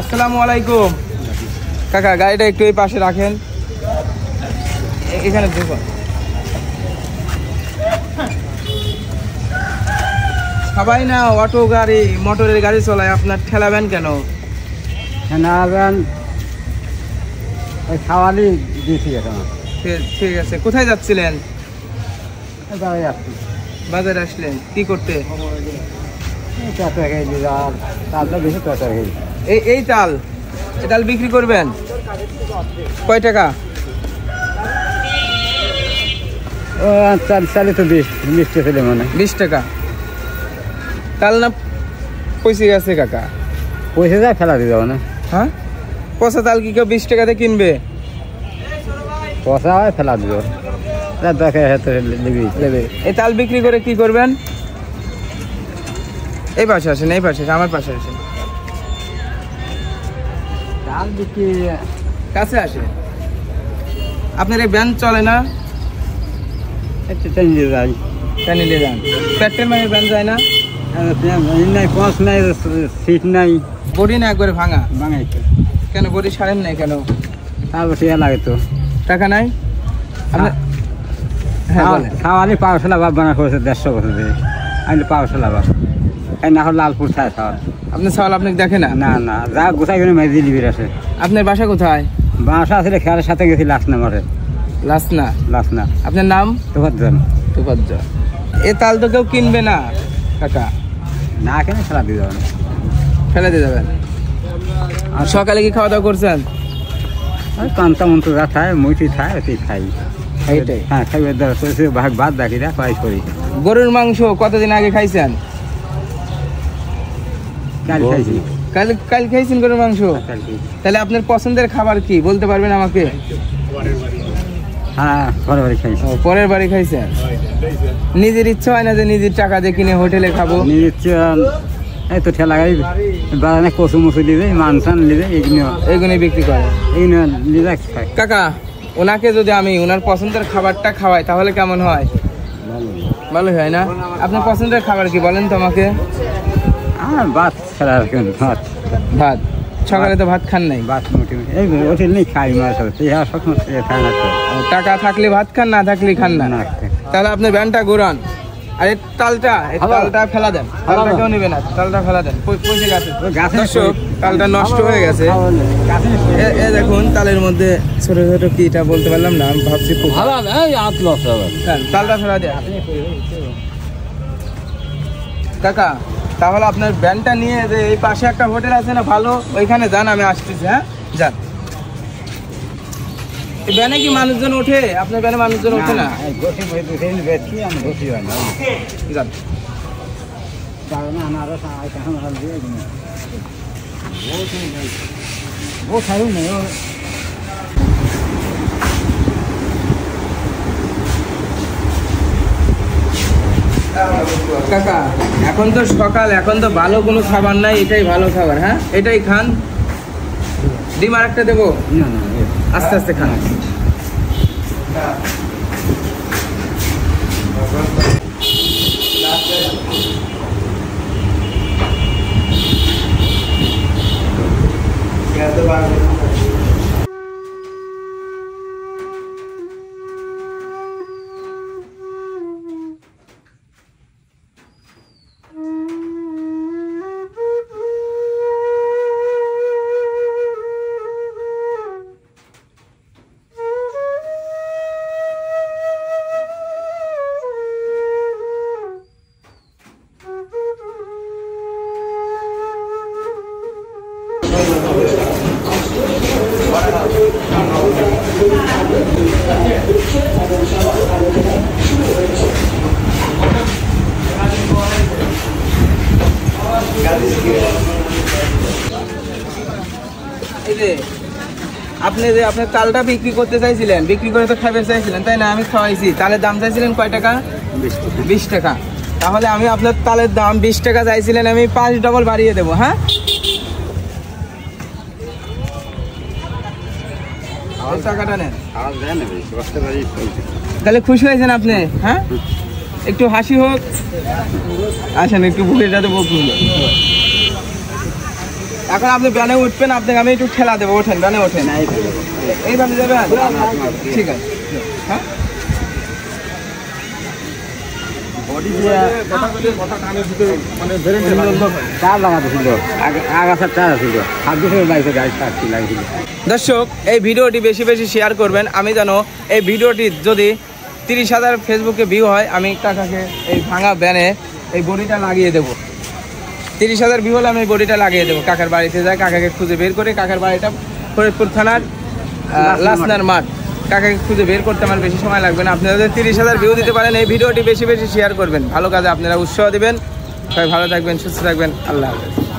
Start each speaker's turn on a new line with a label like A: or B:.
A: আসসালামু আলাইকুম কাকা, গাড়িটা একটু এই পাশে রাখেন, এখানে দেখুন। সবাই না অটো গাড়ি মোটরের গাড়ি চলায়, আপনার ঠেলাবেন কেন?
B: ঠেলাবেন ওই খাওয়ালি দিয়েছি এখন।
A: ঠিক আছে, কোথায় যাচ্ছিলেন?
B: বাজারে যাচ্ছি।
A: বাজারে আসলেন কি করতে? এই তাল বিক্রি করবেন কয় টাকা?
B: চালি তো 20 টাকা মানে
A: 20 টাকা। তাল না পয়সা গেছে কাকা?
B: পয়সা যায় ফেলা দিয়ে যাবো না।
A: হ্যাঁ, পচা তাল কি কেউ 20 টাকাতে কিনবে?
B: পয়সা হয় ফেলা দিব।
A: এই তাল বিক্রি করে কি করবেন? এই পাশে আসেন, এই পাশে, আমার পাশে আসেন।
B: তাল বিক্রি
A: কাছে আসে। আপনার এই ব্যান চলে না?
B: যাই
A: নিয়ে যান। পেট্রোল মানে ব্যান যায় না?
B: নাই, পৌঁছ নাই, সিট নাই,
A: বডি না একবারে ভাঙা?
B: ভাঙাইছে।
A: কেন বডি সারেন নাই কেন?
B: তারপর সে লাগে তো
A: টাকা নাই।
B: খাওয়ালি পাওয়াশালা বাপ বানা করেছে 150 বছর ধরে। আমি পাওয়াশালা বাপ এই না লালপুর ছায় খাওয়াল।
A: আপনার সওয়াল আপনি দেখে না?
B: না না, যা গোসাই করে মেজি লিবির আছে।
A: আপনার বাসা কোথায়?
B: বাসা আসলে খেয়ালের সাথে গেছি লাসনা মাঠে।
A: লাসনা। আপনার নাম?
B: তোফাজ্জল।
A: এ তাল তো কেউ কিনবে না কাকা।
B: না কেন ফেলা দিয়ে যাবেন?
A: ফেলে দিয়ে যাবেন। সকালে কি খাওয়া দাওয়া করছেন?
B: কান্তা মন্ত্র যা খায়, মুইটি খায়, ওই খাই।
A: এইটাই?
B: হ্যাঁ, খাইবে ভাগ ভাত দেখি না খাই করি।
A: গরুর মাংস কতদিন আগে খাইছেন?
B: কাল খাইছি।
A: কাল খাইছেন গরুর মাংস? তাহলে আপনার পছন্দের খাবার কি বলতে পারবেন আমাকে?
B: হ্যাঁ, পরের বাড়ি খাইছি।
A: পরের বাড়ি খাইছেন? নিজের ইচ্ছা হয় না যে নিজের টাকা দিয়ে কিনে হোটেলে খাবো?
B: নিজের ইচ্ছা এই তো ঠেলা গাড়ি বাগানে কচু মুচু দিবে, মানসান নিবে,
A: এইগুলো বিক্রি করে।
B: এইগুলো নিজে খাই।
A: কাকা, ওনাকে যদি আমি ওনার পছন্দের খাবারটা খাওয়াই তাহলে কেমন হয়? ভালো হয় না? আপনার পছন্দের খাবার কি বলেন তো আমাকে?
B: ভাত খেলা,
A: ভাত। সকালে তো ভাত খান নাই?
B: ভাত এই হোটেল নেই, খাই মাছ খাই না।
A: টাকা থাকলে ভাত খান, না থাকলে খান না? তাহলে আপনার ব্যানটা ঘুরান, আর এই তালটা ফেলা দেন। তালটা কেউ নেবে না, তালটা ফেলা দেন। পয়সা গেছে দর্শক, তালটা নষ্ট হয়ে গেছে। এ দেখুন, তালের মধ্যে ছোট ছোট কিটা বলতে পারলাম না, আমি ভাবছি তালটা ফেলা দেন। কাকা, তাহলে আপনার ব্যানটা নিয়ে এই পাশে একটা হোটেল আছে না ভালো, ওইখানে যান, আমি আসতেছি। হ্যাঁ, যান। ব্যানে কি মানুষজন ওঠে? আপনার ব্যানে মানুষজন ওঠে না? কাকা, এখন তো সকাল, এখন তো ভালো কোনো খাবার নাই, এটাই ভালো খাবার। হ্যাঁ, এটাই খান। ডিম আর একটা দেবো? আস্তে আস্তে খান। আপনি যে আপনার তালটা বিক্রি করতে চাইছিলেন, বিক্রি করে তো খাবার চাইছিলেন, তাই না? আমি খাওয়াইছি। তালের দাম চাইছিলেন কয় টাকা? 20 টাকা। তাহলে আমি আপনার তালের দাম 20 টাকা চাইছিলেন, আমি 5 ডবল বাড়িয়ে দেবো। হ্যাঁ, টাকাটা নেন। তাহলে খুশি হয়েছেন আপনি? হ্যাঁ, একটু হাসি হোক। আসেন, একটু বুকের সাথে বকুন। এখন আপনি ব্যানে উঠবেন, আপনাকে আমি একটু ঠেলা দেবো, ওঠেন ব্যানে ওঠেন। এইভাবে যাবে, ঠিক আছে। হ্যাঁ দর্শক, এই ভিডিওটি বেশি বেশি শেয়ার করবেন। আমি জানো এই ভিডিওটি যদি 30,000 ফেসবুকে ভিউ হয়, আমি কাকাকে এই ভাঙা ব্যানে এই বডিটা লাগিয়ে দেবো। 30,000 ভিউ হলে আমি এই বডিটা লাগিয়ে দেবো। কাকার বাড়িতে যাই, কাকাকে খুঁজে বের করে। কাকার বাড়িটা ফরিদপুর থানার লাসনার মাঠ। কাকাকে খুঁজে বের করতে আমার বেশি সময় লাগবে না। আপনারা যদি 30,000 ভিউ দিতে পারেন, এই ভিডিওটি বেশি বেশি শেয়ার করবেন, ভালো কাজে আপনারা উৎসাহ দিবেন। সবাই ভালো থাকবেন, সুস্থ থাকবেন, আল্লাহ হাফেজ।